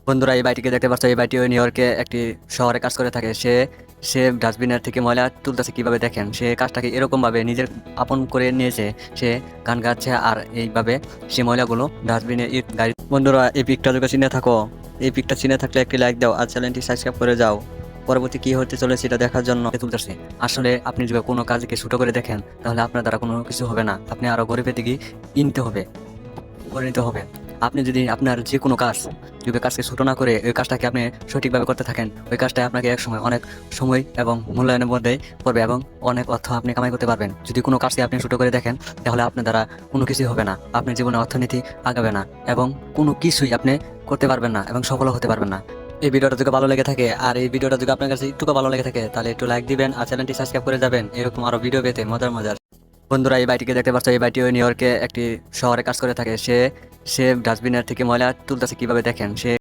বন্ধুরা এই বাইটিকে দেখতে পাচ্ছ, এই বাইটিও নিউ ইয়র্কে একটি শহরে কাজ করে থাকে। সে সে ডাস্টবিনের থেকে ময়লা তুলতেছে কিভাবে দেখেন। সে কাজটাকে এরকম ভাবে নিজের আপন করে নিয়েছে। সে গান গাচ্ছে আর এইভাবে সে ময়লাগুলো ডাস্টবিনে গাড়ি। বন্ধুরা এই পিকটা যদি চিনে থাকো, এই পিকটা চিনে থাকলে একটি লাইক দাও আর চ্যানেলটি সাবস্ক্রাইব করে যাও। পরবর্তী কি হতে চলেছে এটা দেখার জন্য তুলতেছে। আসলে আপনি যদি কোনো কাজকে ছোট করে দেখেন তাহলে আপনার দ্বারা কোনো কিছু হবে না। আপনি আরো গরিবের দিকে কিনতে হবে, পরিণত হবে। আপনি যদি আপনার যে কোনো কাজ যদি কাজকে ছোট না করে ওই কাজটাকে আপনি সঠিকভাবে করতে থাকেন, ওই কাজটা আপনাকে এক সময় অনেক সময় এবং মূল্যায়নের মধ্যে পড়বে এবং অনেক অর্থ আপনি কামাই করতে পারবেন। যদি কোনো কাজকে আপনি ছোট করে দেখেন তাহলে আপনার দ্বারা কোনো কিছুই হবে না। আপনার জীবনে অর্থনীতি আগাবে না এবং কোনো কিছুই আপনি করতে পারবেন না এবং সফল হতে পারবেন না। এই ভিডিওটা যদি ভালো লেগে থাকে আর এই ভিডিওটা যদি আপনার কাছে একটু ভালো লেগে থাকে তাহলে একটু লাইক দিবেন আর চ্যানেলটি সাবস্ক্রাইব করে যাবেন এরকম আরো ভিডিও পেতে মজার মজার। বন্ধুরা এই বাইটিকে দেখতে পাচ্ছ, এই বাইটিও নিউ ইয়র্কে একটি শহরে কাজ করে থাকে। সে সে ডাস্টবিনের থেকে ময়লা তুলতেছে কিভাবে দেখেন। সে